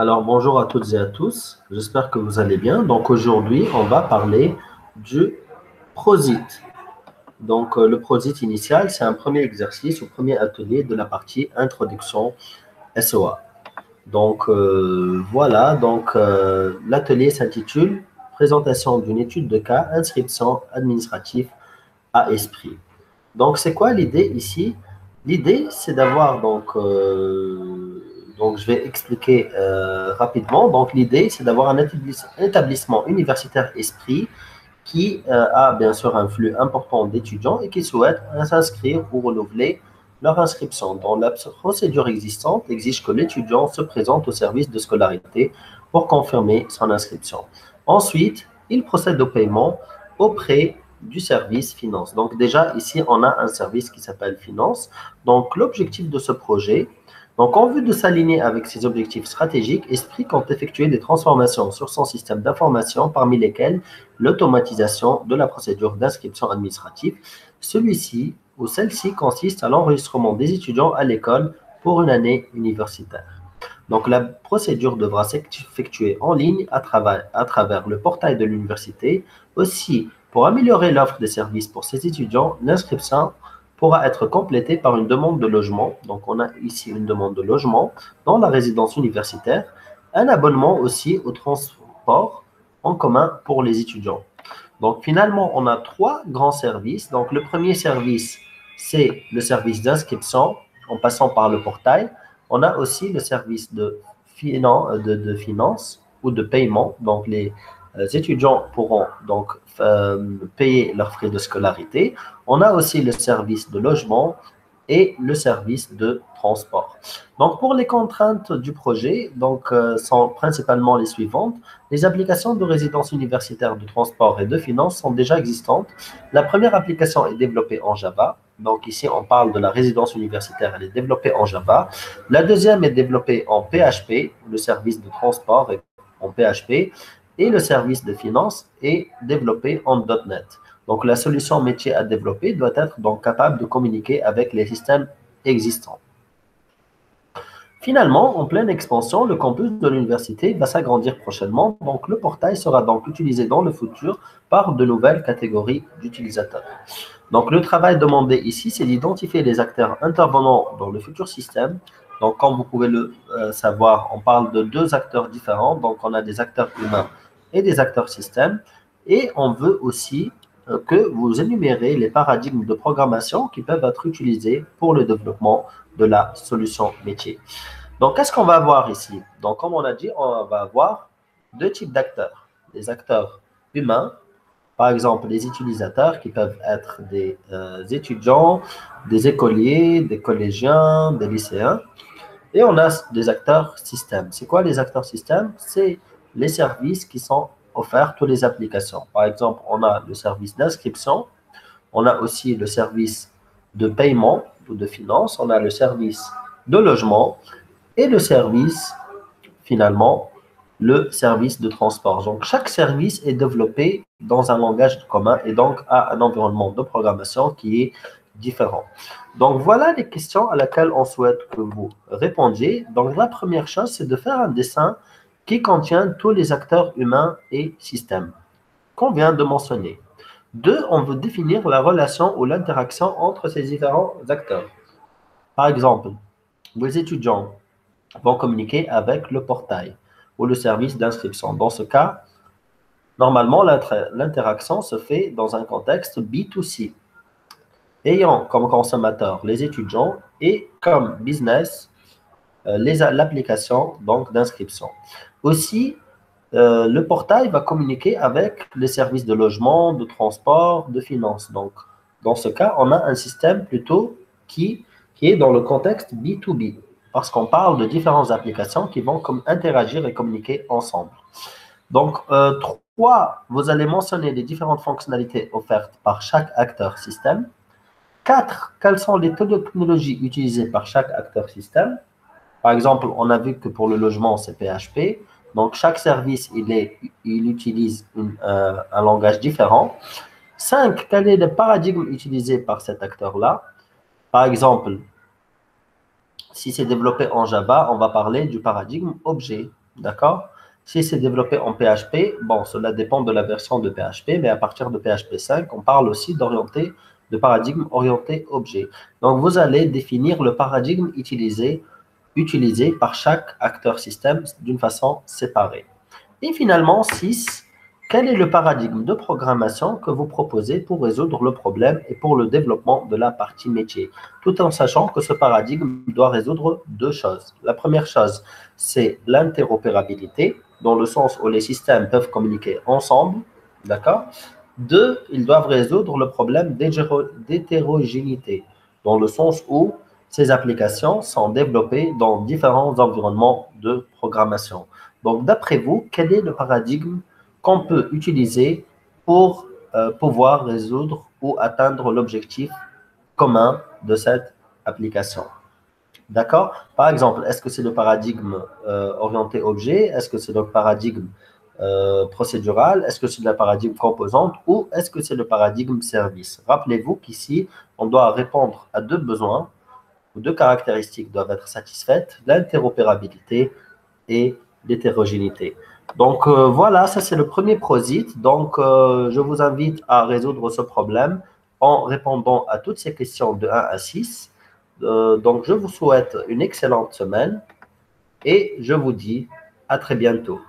Alors, bonjour à toutes et à tous. J'espère que vous allez bien. Donc, aujourd'hui, on va parler du Prosit. Donc, le Prosit initial, c'est un premier exercice ou premier atelier de la partie introduction SOA. Donc, voilà. Donc, l'atelier s'intitule Présentation d'une étude de cas, inscription administrative à esprit. Donc, c'est quoi l'idée ici? L'idée, c'est d'avoir donc je vais expliquer rapidement. Donc, l'idée, c'est d'avoir un établissement universitaire esprit qui a bien sûr un flux important d'étudiants et qui souhaitent s'inscrire ou renouveler leur inscription. Donc, la procédure existante exige que l'étudiant se présente au service de scolarité pour confirmer son inscription. Ensuite, il procède au paiement auprès du service finance. Donc déjà, ici, on a un service qui s'appelle finance. Donc l'objectif de ce projet, donc en vue de s'aligner avec ses objectifs stratégiques, Esprit compte effectuer des transformations sur son système d'information, parmi lesquelles l'automatisation de la procédure d'inscription administrative. Celui-ci ou celle-ci consiste à l'enregistrement des étudiants à l'école pour une année universitaire. Donc, la procédure devra s'effectuer en ligne à travers le portail de l'université. Aussi, pour améliorer l'offre de services pour ces étudiants, l'inscription pourra être complétée par une demande de logement. Donc, on a ici une demande de logement dans la résidence universitaire, un abonnement aussi au transport en commun pour les étudiants. Donc, finalement, on a trois grands services. Donc, le premier service, c'est le service d'inscription en passant par le portail. On a aussi le service de finance ou de paiement. Donc, les étudiants pourront donc payer leurs frais de scolarité. On a aussi le service de logement et le service de transport. Donc, pour les contraintes du projet, sont principalement les suivantes. Les applications de résidence universitaire de transport et de finance sont déjà existantes. La première application est développée en Java. Donc ici, on parle de la résidence universitaire, elle est développée en Java. La deuxième est développée en PHP, le service de transport est en PHP, et le service de finance est développé en .NET. Donc la solution métier à développer doit être donc capable de communiquer avec les systèmes existants. Finalement, en pleine expansion, le campus de l'université va s'agrandir prochainement, donc le portail sera donc utilisé dans le futur par de nouvelles catégories d'utilisateurs. Donc le travail demandé ici, c'est d'identifier les acteurs intervenant dans le futur système. Donc comme vous pouvez le savoir, on parle de deux acteurs différents, donc on a des acteurs humains et des acteurs systèmes, et on veut aussi que vous énumérez les paradigmes de programmation qui peuvent être utilisés pour le développement de la solution métier. Donc, qu'est-ce qu'on va avoir ici? Donc, comme on a dit, on va avoir deux types d'acteurs. Des acteurs humains, par exemple, les utilisateurs qui peuvent être des étudiants, des écoliers, des collégiens, des lycéens. Et on a des acteurs systèmes. C'est quoi les acteurs systèmes? C'est les services qui sont offerts, toutes les applications. Par exemple, on a le service d'inscription, on a aussi le service de paiement ou de finance, on a le service de logement et le service, finalement, le service de transport. Donc, chaque service est développé dans un langage commun et donc a un environnement de programmation qui est différent. Donc, voilà les questions à laquelle on souhaite que vous répondiez. Donc, la première chose, c'est de faire un dessin qui contient tous les acteurs humains et systèmes qu'on vient de mentionner. Deux, on veut définir la relation ou l'interaction entre ces différents acteurs. Par exemple, vos étudiants vont communiquer avec le portail ou le service d'inscription. Dans ce cas, normalement, l'interaction se fait dans un contexte B2C, ayant comme consommateur les étudiants et comme business l'application donc d'inscription. Aussi, le portail va communiquer avec les services de logement, de transport, de finance. Donc, dans ce cas, on a un système plutôt qui est dans le contexte B2B, parce qu'on parle de différentes applications qui vont interagir et communiquer ensemble. Donc, trois, vous allez mentionner les différentes fonctionnalités offertes par chaque acteur système. Quatre, quelles sont les technologies utilisées par chaque acteur système. Par exemple, on a vu que pour le logement, c'est PHP. Donc, chaque service, il utilise un langage différent. Cinq, quel est le paradigme utilisé par cet acteur-là? Par exemple, si c'est développé en Java, on va parler du paradigme objet. D'accord? Si c'est développé en PHP, bon, cela dépend de la version de PHP, mais à partir de PHP 5, on parle aussi de paradigme orienté objet. Donc, vous allez définir le paradigme utilisé par chaque acteur système d'une façon séparée. Et finalement, 6. Quel est le paradigme de programmation que vous proposez pour résoudre le problème et pour le développement de la partie métier, tout en sachant que ce paradigme doit résoudre deux choses. La première chose, c'est l'interopérabilité, dans le sens où les systèmes peuvent communiquer ensemble, d'accord? Deux, ils doivent résoudre le problème d'hétérogénéité, dans le sens où ces applications sont développées dans différents environnements de programmation. Donc, d'après vous, quel est le paradigme qu'on peut utiliser pour pouvoir résoudre ou atteindre l'objectif commun de cette application? D'accord? Par exemple, est-ce que c'est le paradigme orienté objet? Est-ce que c'est le paradigme procédural? Est-ce que c'est le paradigme composante? Ou est-ce que c'est le paradigme service? Rappelez-vous qu'ici, on doit répondre à deux besoins ou deux caractéristiques doivent être satisfaites, l'interopérabilité et l'hétérogénéité. Donc voilà, ça c'est le premier prosit. Donc je vous invite à résoudre ce problème en répondant à toutes ces questions de 1 à 6. Donc je vous souhaite une excellente semaine et je vous dis à très bientôt.